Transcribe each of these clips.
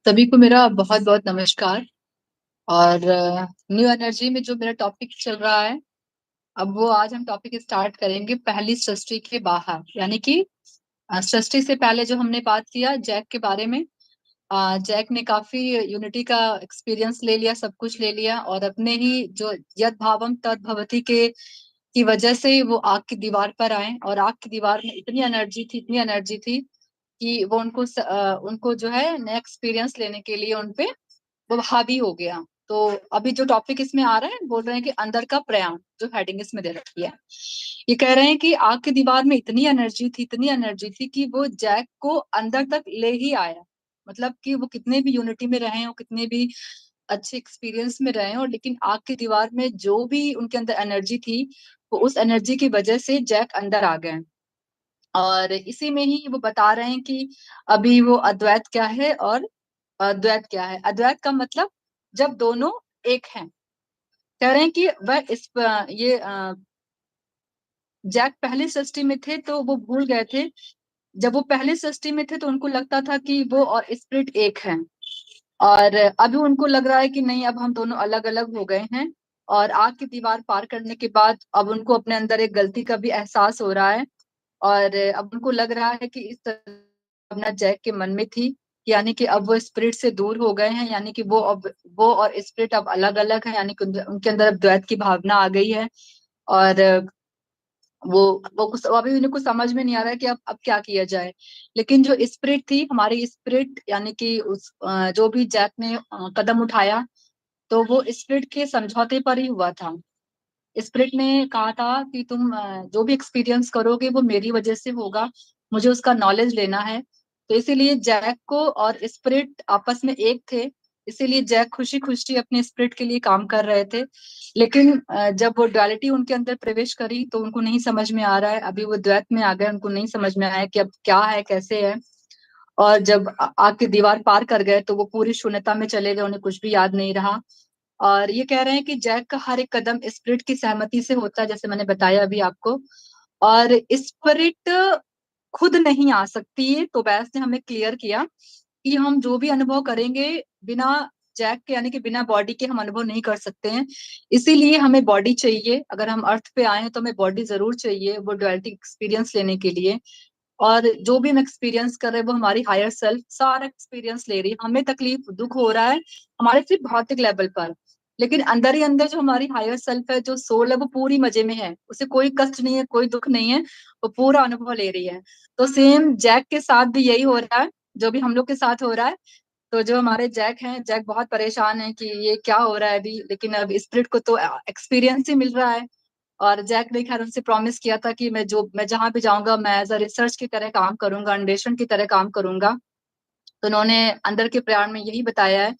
सभी को मेरा बहुत बहुत नमस्कार। और न्यू एनर्जी में जो मेरा टॉपिक चल रहा है, अब वो आज हम टॉपिक स्टार्ट करेंगे पहली सृष्टि के बाहर, यानी कि सृष्टि से पहले जो हमने बात किया जैक के बारे में। जैक ने काफी यूनिटी का एक्सपीरियंस ले लिया, सब कुछ ले लिया, और अपने ही जो यद भावम तद भवति के की वजह से वो आग की दीवार पर आए। और आग की दीवार में इतनी एनर्जी थी, इतनी एनर्जी थी कि वो उनको जो है नया एक्सपीरियंस लेने के लिए उनपे वो हावी हो गया। तो अभी जो टॉपिक इसमें आ रहा है, बोल रहे हैं कि अंदर का प्रयाण, जो हेडिंग इसमें दे रखी है, ये कह रहे हैं कि आग की दीवार में इतनी एनर्जी थी, इतनी एनर्जी थी कि वो जैक को अंदर तक ले ही आया। मतलब कि वो कितने भी यूनिटी में रहे हो, कितने भी अच्छे एक्सपीरियंस में रहे हो, लेकिन आग की दीवार में जो भी उनके अंदर एनर्जी थी, वो उस एनर्जी की वजह से जैक अंदर आ गए। और इसी में ही वो बता रहे हैं कि अभी वो अद्वैत क्या है और अद्वैत क्या है। अद्वैत का मतलब जब दोनों एक हैं। कह रहे हैं कि वह ये जैक पहली सृष्टि में थे तो वो भूल गए थे। जब वो पहली सृष्टि में थे तो उनको लगता था कि वो और स्पिरिट एक हैं, और अभी उनको लग रहा है कि नहीं, अब हम दोनों अलग अलग हो गए हैं। और आग की दीवार पार करने के बाद अब उनको अपने अंदर एक गलती का भी एहसास हो रहा है। और अब उनको लग रहा है कि इस तरह भावना जैक के मन में थी, यानी कि अब वो स्पिरिट से दूर हो गए हैं, यानी कि वो और स्पिरिट अब अलग अलग है, यानी कि उनके अंदर अब द्वैत की भावना आ गई है। और वो कुछ अभी उन्हें कुछ समझ में नहीं आ रहा है कि अब क्या किया जाए। लेकिन जो स्पिरिट थी, हमारी स्पिरिट, यानी कि जो भी जैक ने कदम उठाया, तो वो स्पिरिट के समझौते पर ही हुआ था। स्पिरिट ने कहा था कि तुम जो भी एक्सपीरियंस करोगे वो मेरी वजह से होगा, मुझे उसका नॉलेज लेना है। तो इसीलिए जैक को और स्पिरिट आपस में एक थे। इसीलिए जैक खुशी खुशी अपने स्पिरिट के लिए काम कर रहे थे। लेकिन जब वो डुअलिटी उनके अंदर प्रवेश करी तो उनको नहीं समझ में आ रहा है, अभी वो द्वैत में आ गए, उनको नहीं समझ में आया कि अब क्या है, कैसे है। और जब आग की दीवार पार कर गए तो वो पूरी शून्यता में चले गए, उन्हें कुछ भी याद नहीं रहा। और ये कह रहे हैं कि जैक का हर एक कदम स्पिरिट की सहमति से होता है, जैसे मैंने बताया अभी आपको। और स्पिरिट खुद नहीं आ सकती है, तो बैस ने हमें क्लियर किया कि हम जो भी अनुभव करेंगे बिना जैक के, यानी कि बिना बॉडी के, हम अनुभव नहीं कर सकते हैं। इसीलिए हमें बॉडी चाहिए। अगर हम अर्थ पे आए हैं तो हमें बॉडी जरूर चाहिए, वो डुअलिटी एक्सपीरियंस लेने के लिए। और जो भी हम एक्सपीरियंस कर रहे हैं वो हमारी हायर सेल्फ सारा एक्सपीरियंस ले रही है। हमें तकलीफ दुख हो रहा है हमारे सिर्फ भौतिक लेवल पर, लेकिन अंदर ही अंदर जो हमारी हायर सेल्फ है, जो सोल है, वो पूरी मजे में है, उसे कोई कष्ट नहीं है, कोई दुख नहीं है, वो पूरा अनुभव ले रही है। तो सेम जैक के साथ भी यही हो रहा है, जो भी हम लोग के साथ हो रहा है। तो जो हमारे जैक हैं, जैक बहुत परेशान है कि ये क्या हो रहा है अभी, लेकिन अब स्पिरिट को तो एक्सपीरियंस ही मिल रहा है। और जैक ने खैर उनसे प्रॉमिस किया था कि मैं जहां भी जाऊंगा, मैं एज अ रिसर्च की तरह काम करूंगा, अन्वेषण की तरह काम करूंगा। तो उन्होंने अंदर के प्रयाण में यही बताया है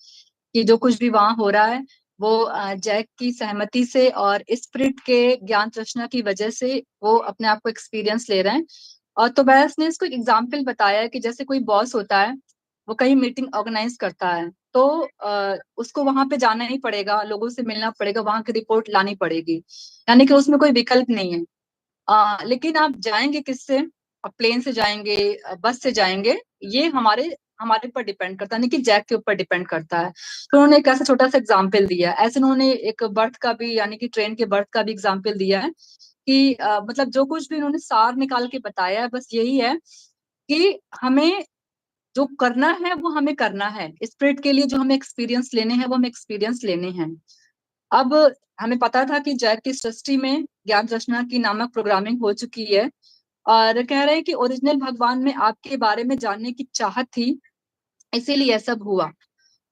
कि जो कुछ भी वहां हो रहा है वो जैक की सहमति से और स्पिरिट के ज्ञान तृष्णा की वजह से वो अपने आप को एक्सपीरियंस ले रहे हैं। और तो बैस ने इसको एग्जाम्पल बताया है कि जैसे कोई बॉस होता है, वो कहीं मीटिंग ऑर्गेनाइज करता है, तो उसको वहां पे जाना ही पड़ेगा, लोगों से मिलना पड़ेगा, वहां की रिपोर्ट लानी पड़ेगी, यानी कि उसमें कोई विकल्प नहीं है। लेकिन आप जाएंगे किससे? आप प्लेन से जाएंगे, बस से जाएंगे, ये हमारे हमारे ऊपर डिपेंड करता है, यानी कि जैक के ऊपर डिपेंड करता है। तो उन्होंने एक ऐसा छोटा सा एग्जाम्पल दिया है। ऐसे उन्होंने एक बर्थ का भी, यानी कि ट्रेन के बर्थ का भी एग्जाम्पल दिया है कि मतलब जो कुछ भी उन्होंने सार निकाल के बताया है, बस यही है कि हमें जो करना है वो हमें करना है। स्पिरिट के लिए जो हमें एक्सपीरियंस लेने हैं वो हमें एक्सपीरियंस लेने हैं। अब हमें पता था कि जैक की सृष्टि में ज्ञान रचना की नामक प्रोग्रामिंग हो चुकी है। और कह रहे हैं कि ओरिजिनल भगवान में आपके बारे में जानने की चाहत थी, इसीलिए यह सब हुआ।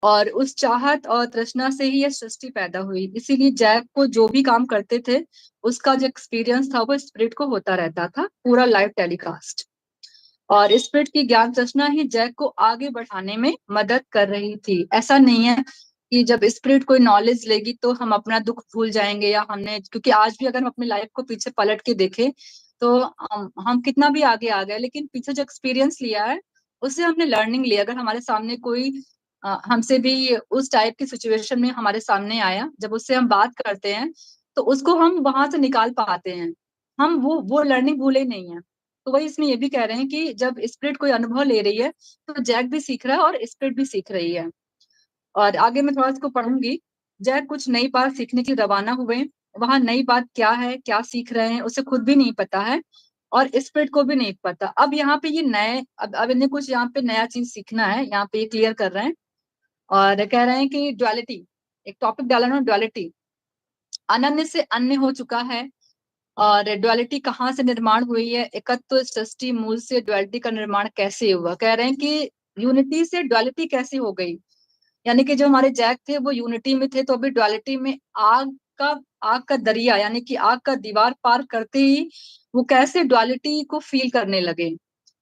और उस चाहत और तृष्णा से ही यह सृष्टि पैदा हुई। इसीलिए जैक को जो भी काम करते थे, उसका जो एक्सपीरियंस था वो स्पिरिट को होता रहता था, पूरा लाइव टेलीकास्ट। और स्पिरिट की ज्ञान तृष्णा ही जैक को आगे बढ़ाने में मदद कर रही थी। ऐसा नहीं है कि जब स्पिरिट कोई नॉलेज लेगी तो हम अपना दुख भूल जाएंगे, या हमने, क्योंकि आज भी अगर हम अपनी लाइफ को पीछे पलट के देखें तो हम कितना भी आगे आ गए, लेकिन पीछे जो एक्सपीरियंस लिया है उससे हमने लर्निंग लिया। अगर हमारे सामने कोई हमसे भी उस टाइप की सिचुएशन में हमारे सामने आया, जब उससे हम बात करते हैं तो उसको हम वहां से निकाल पाते हैं। हम वो लर्निंग भूले नहीं है। तो वही इसमें ये भी कह रहे हैं कि जब स्पिरिट कोई अनुभव ले रही है तो जैक भी सीख रहा है और स्पिरिट भी सीख रही है। और आगे मैं थोड़ा इसको पढ़ूंगी। जैक कुछ नई बात सीखने के लिए रवाना हुए। वहां नई बात क्या है, क्या सीख रहे हैं, उसे खुद भी नहीं पता है और स्पिरिट को भी नहीं पता। अब यहाँ पे ये नए, अब इन्हें कुछ यहाँ पे नया चीज सीखना है, यहाँ पे ये क्लियर कर रहे हैं और कह रहे हैं कि ड्युअलिटी, एक टॉपिक डाला ना, ड्युअलिटी, अनन्य से अन्य हो चुका है। और ड्युअलिटी कहाँ से निर्माण हुई है, एकत्व सृष्टि मूल से ड्युअलिटी का निर्माण कैसे हुआ। कह रहे हैं कि यूनिटी से ड्युअलिटी कैसे हो गई, यानी कि जो हमारे जैक थे वो यूनिटी में थे, तो अभी ड्युअलिटी में का आग का दरिया, यानी कि आग का दीवार पार करते ही वो कैसे ड्युअलिटी को फील करने लगे।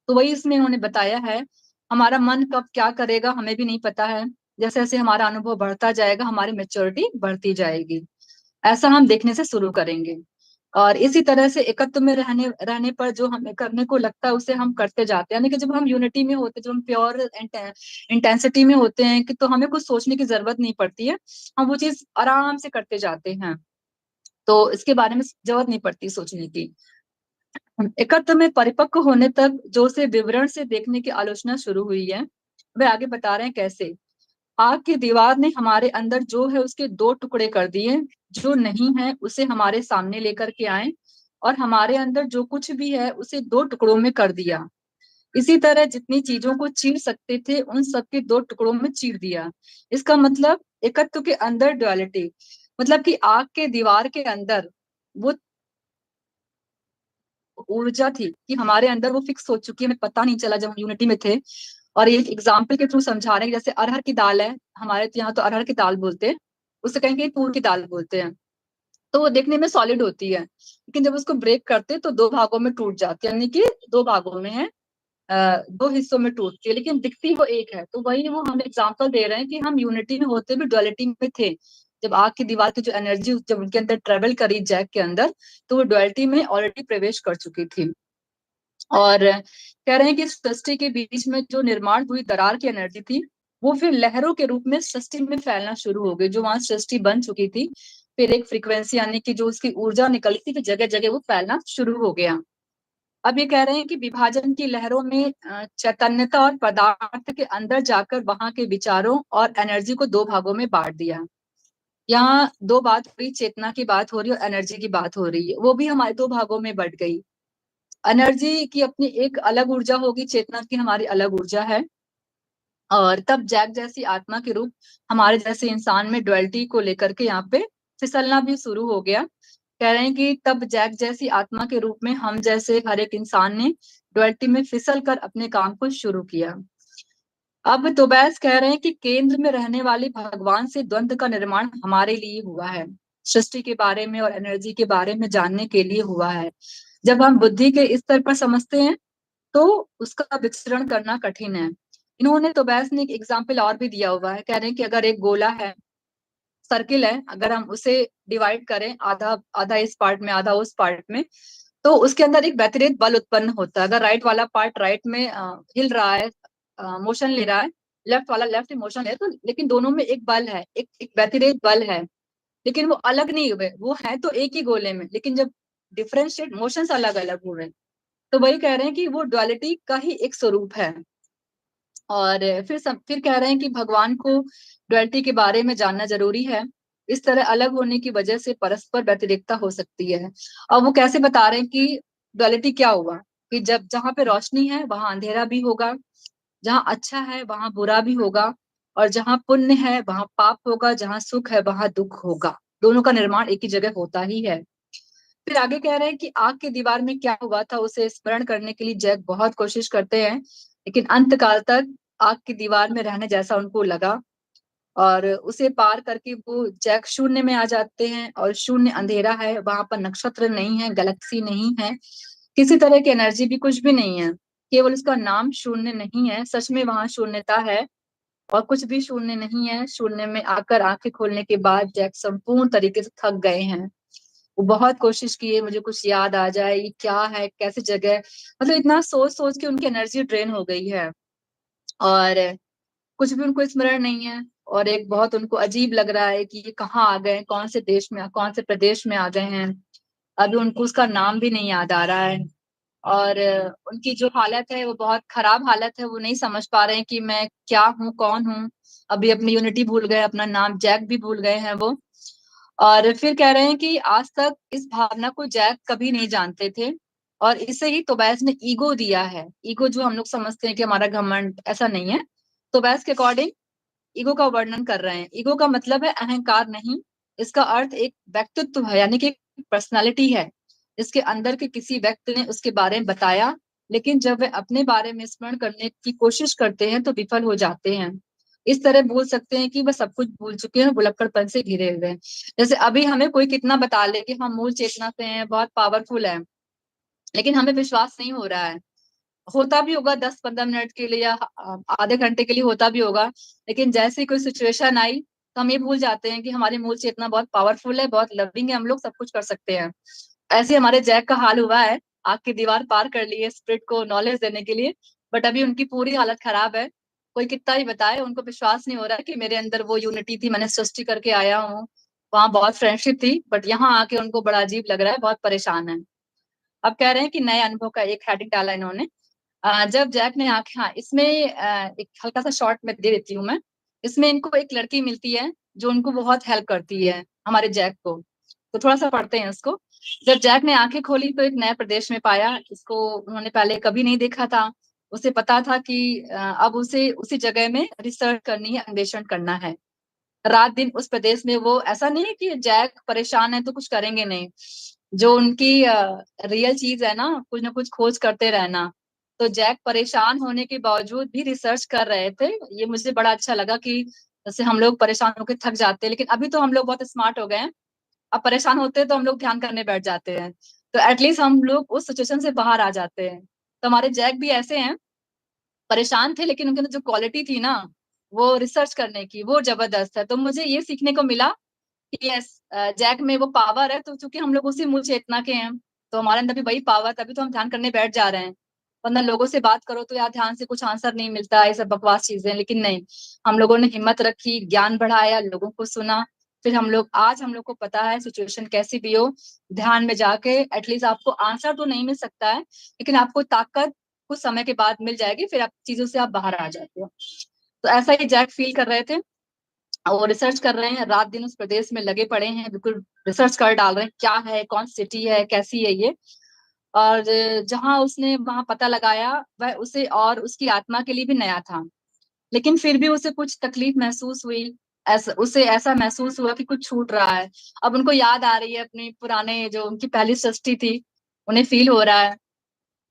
तो वही इसमें उन्होंने बताया है। हमारा मन कब क्या करेगा हमें भी नहीं पता है। जैसे जैसे हमारा अनुभव बढ़ता जाएगा हमारी मेच्योरिटी बढ़ती जाएगी, ऐसा हम देखने से शुरू करेंगे। और इसी तरह से एकत्व में रहने रहने पर जो हमें करने को लगता है उसे हम करते जाते हैं, यानी कि जब हम यूनिटी में होते हैं, जब हम प्योर इंटेंसिटी में होते हैं कि तो हमें कुछ सोचने की जरूरत नहीं पड़ती है, हम वो चीज आराम से करते जाते हैं, तो इसके बारे में जरूरत नहीं पड़ती सोचने की। एकत्व में परिपक्व होने तक जो से विवरण से देखने की आलोचना शुरू हुई है, वे आगे बता रहे हैं कैसे। आग की दीवार ने हमारे अंदर जो है उसके दो टुकड़े कर दिए, जो नहीं है उसे हमारे सामने लेकर के आए और हमारे अंदर जो कुछ भी है उसे दो टुकड़ों में कर दिया। इसी तरह जितनी चीजों को चीर सकते थे उन सबके दो टुकड़ों में चीर दिया। इसका मतलब एकत्व के अंदर ड्युअलिटी, मतलब कि आग के दीवार के अंदर वो ऊर्जा थी कि हमारे अंदर वो फिक्स हो चुकी है, हमें पता नहीं चला जब हम यूनिटी में थे। और ये एग्जाम्पल के थ्रू समझा रहे हैं, जैसे अरहर की दाल है, हमारे तो यहाँ तो अरहर की दाल बोलते हैं, उससे कहेंगे तूर की दाल बोलते हैं। तो वो देखने में सॉलिड होती है, लेकिन जब उसको ब्रेक करते हैं तो दो भागों में टूट जाती है, यानी कि दो भागों में है, दो हिस्सों में टूटती है, लेकिन दिखती वो एक है। तो वही वो हम एग्जाम्पल दे रहे हैं कि हम यूनिटी में होते भी डुअलिटी में थे। जब आग की दीवार की जो एनर्जी जब उनके अंदर ट्रेवल करी जैक के अंदर, तो वो डुअलिटी में ऑलरेडी प्रवेश कर चुकी थी। और कह रहे हैं कि सृष्टि के बीच में जो निर्माण हुई दरार की एनर्जी थी वो फिर लहरों के रूप में सृष्टि में फैलना शुरू हो गई। जो वहां सृष्टि बन चुकी थी, फिर एक फ्रीक्वेंसी यानी कि जो उसकी ऊर्जा निकली थी, फिर जगह जगह वो फैलना शुरू हो गया। अब ये कह रहे हैं कि विभाजन की लहरों में चैतन्यता और पदार्थ के अंदर जाकर वहां के विचारों और एनर्जी को दो भागों में बांट दिया। यहाँ दो बात हो रही, चेतना की बात हो रही है और एनर्जी की बात हो रही है, वो भी हमारे दो भागों में बट गई। एनर्जी की अपनी एक अलग ऊर्जा होगी, चेतना की हमारी अलग ऊर्जा है। और तब जैक जैसी आत्मा के रूप हमारे जैसे इंसान में ड्युअलिटी को लेकर के यहाँ पे फिसलना भी शुरू हो गया। कह रहे हैं कि तब जैक जैसी आत्मा के रूप में हम जैसे हर एक इंसान ने ड्युअलिटी में फिसल कर अपने काम को शुरू किया। अब तोबैस कह रहे हैं कि केंद्र में रहने वाले भगवान से द्वंद्व का निर्माण हमारे लिए हुआ है, सृष्टि के बारे में और एनर्जी के बारे में जानने के लिए हुआ है। जब हम बुद्धि के स्तर पर समझते हैं तो उसका विचरण करना कठिन है। इन्होंने तो बैस ने एक एग्जाम्पल और भी दिया हुआ है, कह रहे हैं कि अगर एक गोला है, सर्किल है, अगर हम उसे डिवाइड करें, आधा आधा इस पार्ट में आधा उस पार्ट में, तो उसके अंदर एक व्यतिरिक्त बल उत्पन्न होता है। अगर राइट वाला पार्ट राइट में हिल रहा है, मोशन ले रहा है, लेफ्ट वाला लेफ्ट में मोशन है, तो लेकिन दोनों में एक बल है, एक व्यतिरिक्त बल है, लेकिन वो अलग नहीं हुए, वो है तो एक ही गोले में, लेकिन जब डिफरेंशिएट मोशंस अलग अलग हुए। तो वही कह रहे हैं कि वो डुअलिटी का ही एक स्वरूप है। और फिर कह रहे हैं कि भगवान को डुअलिटी के बारे में जानना जरूरी है। इस तरह अलग होने की वजह से परस्पर व्यतिरेकता हो सकती है। और वो कैसे बता रहे हैं कि डुअलिटी क्या हुआ, कि जब जहाँ पे रोशनी है वहां अंधेरा भी होगा, जहाँ अच्छा है वहां बुरा भी होगा, और जहाँ पुण्य है वहां पाप होगा, जहाँ सुख है वहां दुख होगा। दोनों का निर्माण एक ही जगह होता ही है। फिर आगे कह रहे हैं कि आग की दीवार में क्या हुआ था उसे स्मरण करने के लिए जैक बहुत कोशिश करते हैं, लेकिन अंत काल तक आग की दीवार में रहने जैसा उनको लगा। और उसे पार करके वो जैक शून्य में आ जाते हैं, और शून्य अंधेरा है, वहां पर नक्षत्र नहीं है, गैलेक्सी नहीं है, किसी तरह की एनर्जी भी कुछ भी नहीं है, केवल उसका नाम शून्य नहीं है, सच में वहां शून्यता है और कुछ भी शून्य नहीं है। शून्य में आकर आंखें खोलने के बाद जैक संपूर्ण तरीके से थक गए हैं। वो बहुत कोशिश की है मुझे कुछ याद आ जाए, ये क्या है, कैसी जगह, मतलब इतना सोच सोच के उनकी एनर्जी ड्रेन हो गई है और कुछ भी उनको स्मरण नहीं है। और एक बहुत उनको अजीब लग रहा है कि ये कहाँ आ गए, कौन से देश में, कौन से प्रदेश में आ गए हैं, अभी उनको उसका नाम भी नहीं याद आ रहा है। और उनकी जो हालत है वो बहुत खराब हालत है, वो नहीं समझ पा रहे हैं कि मैं क्या हूँ, कौन हूँ। अभी अपनी यूनिटी भूल गए, अपना नाम जैक भी भूल गए हैं वो। और फिर कह रहे हैं कि आज तक इस भावना को जैक कभी नहीं जानते थे, और इसे ही तोबैस ने ईगो दिया है। ईगो जो हम लोग समझते हैं कि हमारा घमंड, ऐसा नहीं है। तोबैस के अकॉर्डिंग ईगो का वर्णन कर रहे हैं। ईगो का मतलब है अहंकार नहीं, इसका अर्थ एक व्यक्तित्व है, यानी कि पर्सनालिटी है। इसके अंदर के किसी व्यक्ति ने उसके बारे में बताया, लेकिन जब वे अपने बारे में स्मरण करने की कोशिश करते हैं तो विफल हो जाते हैं। इस तरह बोल सकते हैं कि वह सब कुछ भूल चुके हैं, भुलक्कड़पन से घिरे हुए हैं। जैसे अभी हमें कोई कितना बता ले कि हम मूल चेतना से हैं, बहुत पावरफुल है, लेकिन हमें विश्वास नहीं हो रहा है। होता भी होगा 10-15 मिनट के लिए या आधे घंटे के लिए होता भी होगा, लेकिन जैसे ही कोई सिचुएशन आई तो हम ये भूल जाते हैं कि हमारी मूल चेतना बहुत पावरफुल है, बहुत लविंग है, हम लोग सब कुछ कर सकते हैं। ऐसे हमारे जैक का हाल हुआ है। आग की दीवार पार कर ली है स्प्रिट को नॉलेज देने के लिए, बट अभी उनकी पूरी हालत खराब है। कोई कितना ही बताए, उनको विश्वास नहीं हो रहा है कि मेरे अंदर वो यूनिटी थी, मैंने सृष्टि करके आया हूँ। वहां बहुत फ्रेंडशिप थी, बट यहाँ आके उनको बड़ा अजीब लग रहा है, बहुत परेशान है। अब कह रहे हैं कि नए अनुभव का एक हेडिंग डाला इन्होंने। जब जैक ने आंखें, हाँ इसमें एक हल्का सा शॉर्ट में दे देती हूँ मैं। इसमें इनको एक लड़की मिलती है जो उनको बहुत हेल्प करती है, हमारे जैक को। तो थोड़ा सा पढ़ते हैं इसको। जब जैक ने आंखें खोली तो एक नए प्रदेश में पाया, इसको उन्होंने पहले कभी नहीं देखा था। उसे पता था कि अब उसे उसी जगह में रिसर्च करनी है, अन्वेषण करना है। रात दिन उस प्रदेश में वो, ऐसा नहीं है कि जैक परेशान है तो कुछ करेंगे नहीं। जो उनकी रियल चीज है ना कुछ खोज करते रहना। तो जैक परेशान होने के बावजूद भी रिसर्च कर रहे थे। ये मुझे बड़ा अच्छा लगा कि जैसे हम लोग परेशान होकर थक जाते हैं, लेकिन अभी तो हम लोग बहुत स्मार्ट हो गए हैं। अब परेशान होते हैं तो हम लोग ध्यान करने बैठ जाते हैं। तो एटलीस्ट हम लोग उस सिचुएशन से बाहर आ जाते हैं। तो हमारे जैक भी ऐसे हैं, परेशान थे लेकिन उनके अंदर जो क्वालिटी थी ना, वो रिसर्च करने की, वो जबरदस्त है। तो मुझे ये सीखने को मिला कि यस, जैक में वो पावर है, तो चूंकि हम लोग उसी मूल चेतना के हैं, तो हमारे अंदर भी वही पावर, तभी तो हम ध्यान करने बैठ जा रहे हैं। वरना लोगों से बात करो तो यार ध्यान से कुछ आंसर नहीं मिलता, ये सब बकवास चीजें। लेकिन नहीं, हम लोगों ने हिम्मत रखी, ज्ञान बढ़ाया, लोगों को सुना। फिर हम लोग, आज हम लोग को पता है सिचुएशन कैसी भी हो, ध्यान में जाके एटलीस्ट आपको आंसर तो नहीं मिल सकता है, लेकिन आपको ताकत कुछ समय के बाद मिल जाएगी, फिर आप चीजों से आप बाहर आ जाते हो। तो ऐसा ही जैक फील कर रहे थे। वो रिसर्च कर रहे हैं, रात दिन उस प्रदेश में लगे पड़े हैं, बिल्कुल रिसर्च कर डाल रहे हैं क्या है, कौन सिटी है, कैसी है ये। और जहां उसने वहां पता लगाया, वह उसे और उसकी आत्मा के लिए भी नया था। लेकिन फिर भी उसे कुछ तकलीफ महसूस हुई। ऐसा उसे ऐसा महसूस हुआ कि कुछ छूट रहा है। अब उनको याद आ रही है अपनी पुराने, जो उनकी पहली सृष्टि थी, उन्हें फील हो रहा है।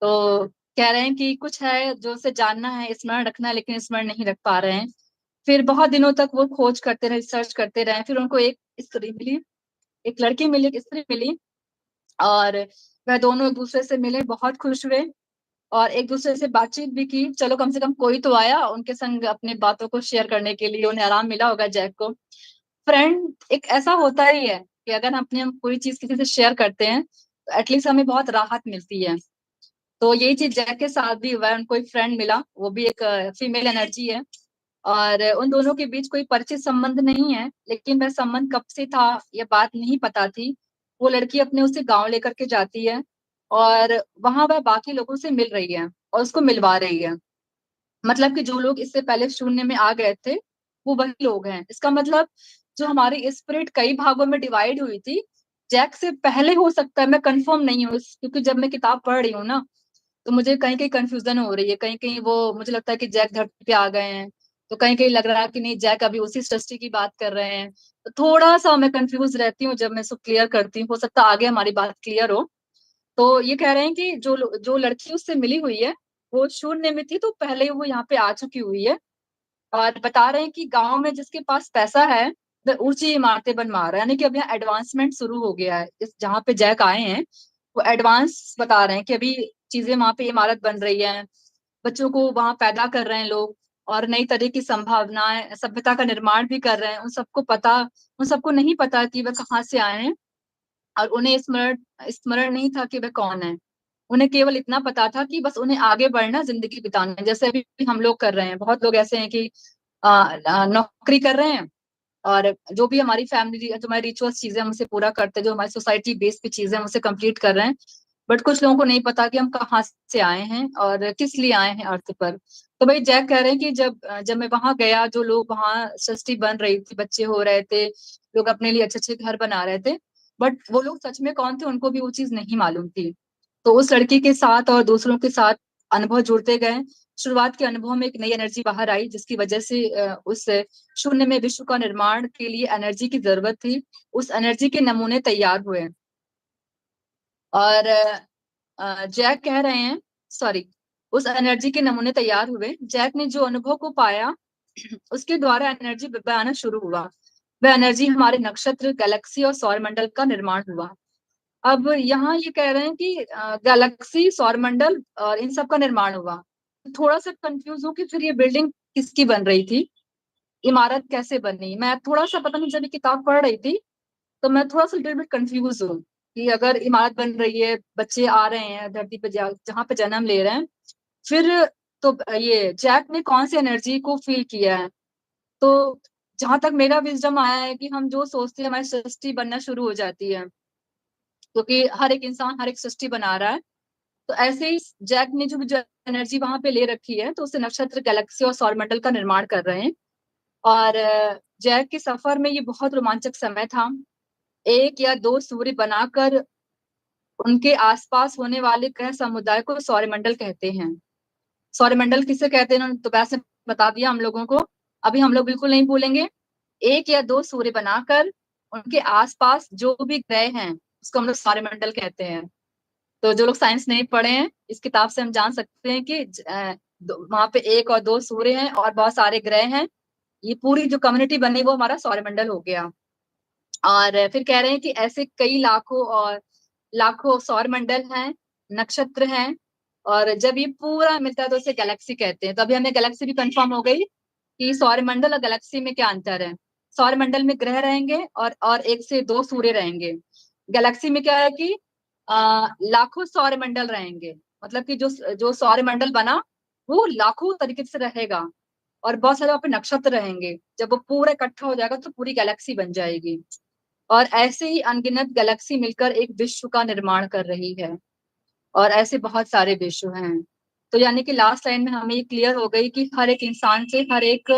तो कह रहे हैं कि कुछ है जो उसे जानना है, स्मरण रखना है, लेकिन स्मरण नहीं रख पा रहे हैं। फिर बहुत दिनों तक वो खोज करते रहे, रिसर्च करते रहे। फिर उनको एक स्त्री मिली, एक लड़की मिली, एक स्त्री मिली। और वह दोनों एक दूसरे से मिले, बहुत खुश हुए, और एक दूसरे से बातचीत भी की। चलो कम से कम कोई तो आया उनके संग अपनी बातों को शेयर करने के लिए, उन्हें आराम मिला होगा जैक को। फ्रेंड एक ऐसा होता ही है कि अगर हम कोई चीज किसी से शेयर करते हैं तो एटलीस्ट हमें बहुत राहत मिलती है। तो यही चीज जैक के साथ भी हुआ है, उनको एक फ्रेंड मिला, वो भी एक फीमेल एनर्जी है। और उन दोनों के बीच कोई परिचित संबंध नहीं है, लेकिन वह संबंध कब से था ये बात नहीं पता थी। वो लड़की अपने उसे गांव लेकर के जाती है, और वहां वह बाकी लोगों से मिल रही है और उसको मिलवा रही है। मतलब कि जो लोग इससे पहले शून्य में आ गए थे, वो वही लोग हैं। इसका मतलब जो हमारी स्पिरिट कई भागों में डिवाइड हुई थी, जैक से पहले हो सकता है, मैं कंफर्म नहीं हूँ क्योंकि जब मैं किताब पढ़ रही हूँ ना, तो मुझे कहीं कहीं कंफ्यूजन हो रही है। कहीं कहीं वो मुझे लगता है कि जैक धरती पे आ गए हैं, तो कहीं कहीं लग रहा है कि नहीं, जैक अभी उसी सृष्टि की बात कर रहे हैं। तो थोड़ा सा मैं कंफ्यूज रहती हूँ जब मैं इसको क्लियर करती हूँ, हो सकता है आगे हमारी बात क्लियर हो। तो ये कह रहे हैं कि जो लड़की उससे मिली हुई है, वो शून्य में थी तो पहले वो यहाँ पे आ चुकी हुई है। और बता रहे हैं कि गांव में जिसके पास पैसा है, वह ऊंची इमारतें बनवा रहा है, यानी कि अब यहाँ एडवांसमेंट शुरू हो गया है। इस जहाँ पे जैक आए हैं, वो एडवांस बता रहे हैं कि अभी चीजें वहां पे, इमारत बन रही है, बच्चों को वहां पैदा कर रहे हैं लोग, और नई तरह की संभावनाएं, सभ्यता का निर्माण भी कर रहे हैं। उन सबको नहीं पता कि वह कहाँ से आए हैं, और उन्हें स्मरण स्मरण नहीं था कि वह कौन है। उन्हें केवल इतना पता था कि बस उन्हें आगे बढ़ना, जिंदगी बिताना है, जैसे अभी हम लोग कर रहे हैं। बहुत लोग ऐसे हैं कि नौकरी कर रहे हैं, और जो भी हमारी फैमिली, जो हमारी रिचुअल्स चीजें हम उसे पूरा करते हैं, जो हमारी सोसाइटी बेस पे चीजें हम उसे कंप्लीट कर रहे हैं। बट कुछ लोगों को नहीं पता कि हम कहाँ से आए हैं और किस लिए आए हैं अर्थ पर। तो भाई जैक कह रहे हैं कि जब जब मैं वहां गया, जो लोग वहां सृष्टि बन रही थी, बच्चे हो रहे थे, लोग अपने लिए अच्छे अच्छे घर बना रहे थे, बट वो लोग सच में कौन थे उनको भी वो चीज नहीं मालूम थी। तो उस लड़की के साथ और दूसरों के साथ अनुभव जुड़ते गए। शुरुआत के अनुभव में एक नई एनर्जी बाहर आई, जिसकी वजह से उस शून्य में विश्व का निर्माण के लिए एनर्जी की जरूरत थी। उस एनर्जी के नमूने तैयार हुए। और जैक कह रहे हैं, सॉरी, उस एनर्जी के नमूने तैयार हुए। जैक ने जो अनुभव को पाया उसके द्वारा एनर्जी बनाना शुरू हुआ। वह एनर्जी हमारे नक्षत्र, गैलेक्सी और सौरमंडल का निर्माण हुआ। अब यहाँ ये कह रहे हैं कि गैलेक्सी, सौरमंडल और इन सब का निर्माण हुआ। थोड़ा सा कंफ्यूज हूँ कि फिर ये बिल्डिंग किसकी बन रही थी, इमारत कैसे बनी। मैं थोड़ा सा, पता नहीं, जब ये किताब पढ़ रही थी तो मैं थोड़ा सा लिटिल बिट कंफ्यूज हूँ कि अगर इमारत बन रही है, बच्चे आ रहे हैं धरती पे, जहाँ पे जन्म ले रहे हैं, फिर तो ये जैक ने कौन सी एनर्जी को फील किया है। तो जहां तक मेरा विजडम आया है कि हम जो सोचते हैं हमारी सृष्टि बनना शुरू हो जाती है, क्योंकि हर एक इंसान हर एक सृष्टि बना रहा है। तो ऐसे ही जैक ने जो एनर्जी वहां पे ले रखी है, तो उससे नक्षत्र, गैलेक्सी और सौरमंडल का निर्माण कर रहे हैं। और जैक के सफर में ये बहुत रोमांचक समय था। एक या दो सूर्य बनाकर उनके आसपास होने वाले ग्रह समुदाय को सौरमंडल कहते हैं। सौरमंडल किसे कहते हैं उन्होंने तो वैसे बता दिया हम लोगों को, अभी हम लोग बिल्कुल नहीं भूलेंगे। एक या दो सूर्य बनाकर उनके आसपास जो भी ग्रह हैं उसको हम लोग सौरमंडल कहते हैं। तो जो लोग साइंस नहीं पढ़े हैं, इस किताब से हम जान सकते हैं कि वहां पे एक और दो सूर्य हैं और बहुत सारे ग्रह हैं। ये पूरी जो कम्युनिटी बनी वो हमारा सौरमंडल हो गया। और फिर कह रहे हैं कि ऐसे कई लाखों और लाखों सौर मंडल हैं, नक्षत्र हैं। और जब ये पूरा मिलता है तो उसे गैलेक्सी कहते हैं। तो अभी हमें गैलेक्सी भी कंफर्म हो गई कि सौर मंडल और गैलेक्सी में क्या अंतर है। सौर मंडल में ग्रह रहेंगे और एक से दो सूर्य रहेंगे। गैलेक्सी में क्या है कि लाखों सौर मंडल रहेंगे। मतलब कि जो जो सौर मंडल बना वो लाखों तरीके से रहेगा और बहुत सारे वहां पे नक्षत्र रहेंगे। जब वो पूरा इकट्ठा हो जाएगा तो पूरी गैलेक्सी बन जाएगी। और ऐसे ही अनगिनत गैलेक्सी मिलकर एक विश्व का निर्माण कर रही है। और ऐसे बहुत सारे विश्व हैं। तो यानी कि लास्ट लाइन में हमें ये क्लियर हो गई कि हर एक इंसान से हर एक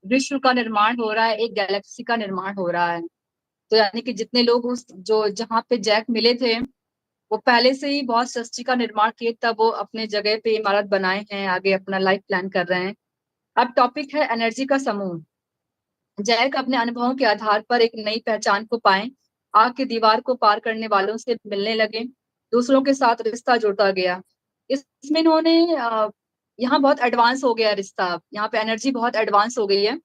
विश्व का निर्माण हो रहा है, एक गैलेक्सी का निर्माण हो रहा है। तो यानी कि जितने लोग उस जो जहाँ पे जैक मिले थे वो पहले से ही बहुत सृष्टि का निर्माण किए, तब वो अपने जगह पे इमारत बनाए हैं, आगे अपना लाइफ प्लान कर रहे हैं। अब टॉपिक है एनर्जी का समूह। जैक अपने अनुभवों के आधार पर एक नई पहचान को पाए। आग की दीवार को पार करने वालों से मिलने लगे, दूसरों के साथ रिश्ता जोड़ता गया। इसमें इन्होंने यहाँ बहुत एडवांस हो गया रिश्ता, यहाँ पे एनर्जी बहुत एडवांस हो गई है।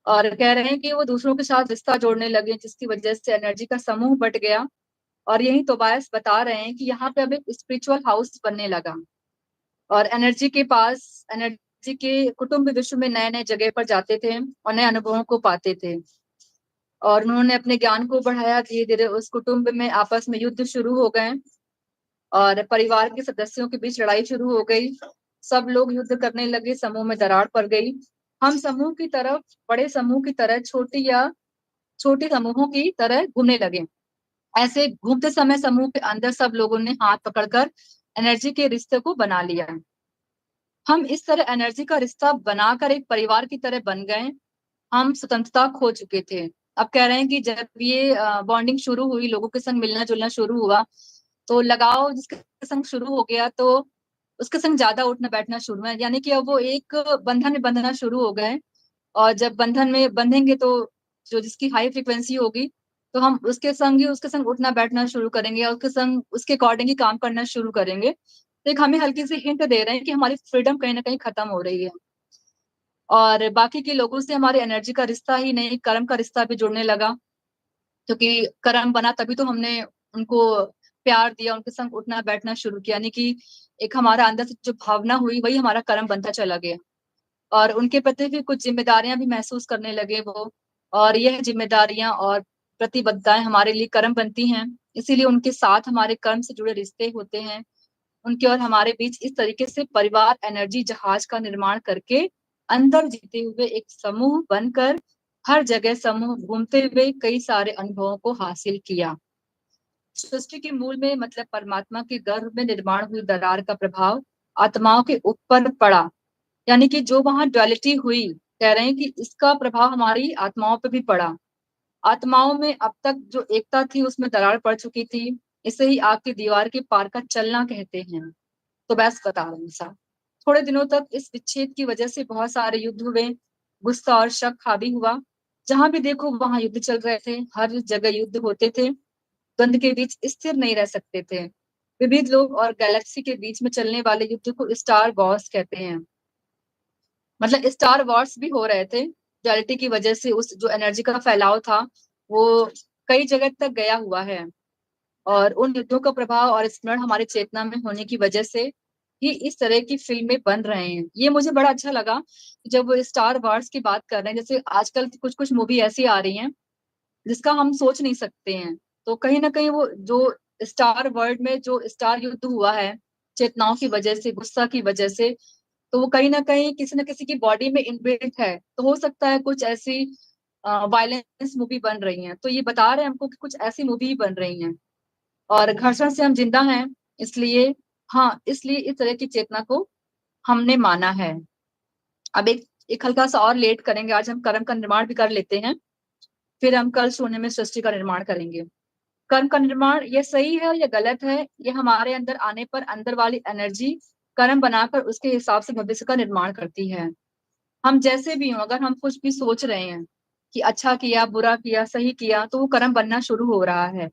और कह रहे हैं कि वो दूसरों के साथ रिश्ता जोड़ने लगे, जिसकी वजह से एनर्जी का समूह बट गया। और यही तोबायस बता रहे हैं कि यहाँ पे अब एक स्पिरिचुअल हाउस बनने लगा। और एनर्जी के कुटुंब विश्व में नए नए जगह पर जाते थे और नए अनुभवों को पाते थे। और उन्होंने अपने ज्ञान को बढ़ाया। धीरे धीरे उस कुटुंब में आपस में युद्ध शुरू हो गए और परिवार के सदस्यों के बीच लड़ाई शुरू हो गई। सब लोग युद्ध करने लगे, समूह में दरार पड़ गई। हम समूह की तरफ, बड़े समूह की तरह छोटे समूहों की तरह घूमने लगे। ऐसे घूमते समय समूह के अंदर सब लोगों ने हाथ पकड़कर एनर्जी के रिश्ते को बना लिया। हम इस तरह एनर्जी का रिश्ता बनाकर एक परिवार की तरह बन गए। हम स्वतंत्रता खो चुके थे। अब कह रहे हैं कि जब ये बॉन्डिंग शुरू हुई, लोगों के संग मिलना जुलना शुरू हुआ, तो लगाव जिसके संग शुरू हो गया तो उसके संग ज्यादा उठना बैठना शुरू हुआ। यानी कि अब वो एक बंधन में बंधना शुरू हो गए। और जब बंधन में बंधेंगे तो जो जिसकी हाई फ्रिक्वेंसी होगी तो हम उसके संग उठना बैठना शुरू करेंगे और उसके संग उसके अकॉर्डिंग ही काम करना शुरू करेंगे। तो एक हमें हल्की सी हिंट दे रहे हैं कि हमारी फ्रीडम कहीं ना कहीं खत्म हो रही है। और बाकी के लोगों से हमारी एनर्जी का रिश्ता ही नहीं, कर्म का रिश्ता भी जुड़ने लगा। क्योंकि कर्म बना तभी तो हमने उनको प्यार दिया, उनके संग उठना बैठना शुरू किया। यानी कि एक हमारा अंदर से जो भावना हुई वही हमारा कर्म बनता चला गया। और उनके प्रति भी कुछ जिम्मेदारियां भी महसूस करने लगे वो। और यह जिम्मेदारियां और प्रतिबद्धताएं हमारे लिए कर्म बनती हैं। इसीलिए उनके साथ हमारे कर्म से जुड़े रिश्ते होते हैं। उनके और हमारे बीच इस तरीके से परिवार एनर्जी जहाज का निर्माण करके अंदर जीते हुए एक समूह बनकर हर जगह समूह घूमते हुए कई सारे अनुभवों को हासिल किया। सृष्टि के मूल में मतलब परमात्मा के गर्भ में निर्माण हुई दरार का प्रभाव आत्माओं के ऊपर पड़ा, यानी कि जो वहां ड्युअलिटी हुई, कह रहे हैं कि इसका प्रभाव हमारी आत्माओं पे भी पड़ा। आत्माओं में अब तक जो एकता थी उसमें दरार पड़ चुकी थी। इसे ही आग की दीवार के पार का चलना कहते हैं। तो बस बता रहे हैं साहब, थोड़े दिनों तक इस विच्छेद की वजह से बहुत सारे युद्ध हुए, गुस्सा और शक हावी हुआ। जहां भी देखो वहां युद्ध चल रहे थे, हर जगह युद्ध होते थे। द्वंद के बीच स्थिर नहीं रह सकते थे। विविध लोग और गैलेक्सी के बीच में चलने वाले युद्ध को स्टार वॉर्स कहते हैं। मतलब स्टार वॉर्स भी हो रहे थे, डुअलिटी की वजह से उस जो एनर्जी का फैलाव था वो कई जगह तक गया हुआ है। और उन युद्धों का प्रभाव और स्मरण हमारे चेतना में होने की वजह से ही इस तरह की फिल्में बन रहे हैं। ये मुझे बड़ा अच्छा लगा जब वो स्टार वॉर्स की बात कर रहे हैं। जैसे आजकल कुछ कुछ मूवी ऐसी आ रही हैं जिसका हम सोच नहीं सकते हैं। तो कहीं ना कहीं वो जो स्टार वर्ल्ड में जो स्टार युद्ध हुआ है चेतनाओं की वजह से, गुस्सा की वजह से, तो वो कहीं ना किसी की बॉडी में इनबिल्ट है। तो हो सकता है कुछ ऐसी वायलेंस मूवी बन रही हैं। तो ये बता रहे हैं हमको कि कुछ ऐसी मूवी बन रही हैं। और घर्षण से हम जिंदा हैं, इसलिए, हाँ, इसलिए इस तरह की चेतना को हमने माना है। अब एक हल्का सा और लेट करेंगे, आज हम कर्म का निर्माण भी कर लेते हैं, फिर हम कल शून्य में सृष्टि का निर्माण करेंगे। कर्म का निर्माण ये सही है या गलत है, ये हमारे अंदर आने पर अंदर वाली एनर्जी कर्म बनाकर उसके हिसाब से भविष्य का निर्माण करती है। हम जैसे भी हों, अगर हम कुछ भी सोच रहे हैं कि अच्छा किया, बुरा किया, सही किया, तो वो कर्म बनना शुरू हो रहा है।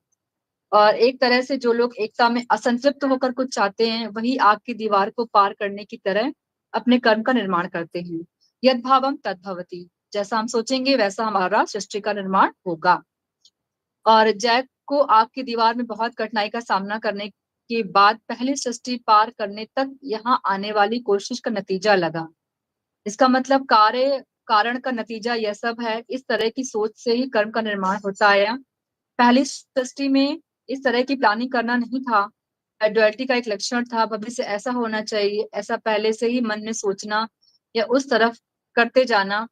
और एक तरह से जो लोग एकता में असंतृप्त होकर कुछ चाहते हैं, वही आग की दीवार को पार करने की तरह अपने कर्म का निर्माण करते हैं। यद भावम तद भवति, जैसा हम सोचेंगे वैसा हमारा सृष्टि का निर्माण होगा। और जैक को आग की दीवार में बहुत कठिनाई का सामना करने के बाद पहली सृष्टि पार करने तक यहाँ आने वाली कोशिश का नतीजा लगा। इसका मतलब कार्य कारण का नतीजा यह सब है। इस तरह की सोच से ही कर्म का निर्माण होता है। पहली सृष्टि में इस तरह की प्लानिंग करना नहीं था। डुअलिटी का एक लक्षण था, भविष्य ऐसा होना चाहिए, ऐसा पहले से ही मन में सोचना या उस तरफ करते जाना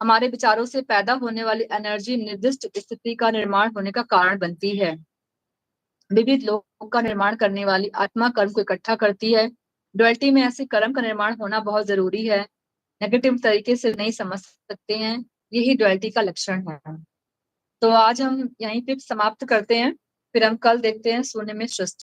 हमारे विचारों से पैदा होने वाली एनर्जी निर्दिष्ट स्थिति का निर्माण होने का कारण बनती है। विविध लोगों का निर्माण करने वाली आत्मा कर्म को इकट्ठा करती है। डुअलिटी में ऐसे कर्म का निर्माण होना बहुत जरूरी है। नेगेटिव तरीके से नहीं समझ सकते हैं, यही डुअलिटी का लक्षण है। तो आज हम यहीं पे समाप्त करते हैं, फिर हम कल देखते हैं शून्य में सृष्टि।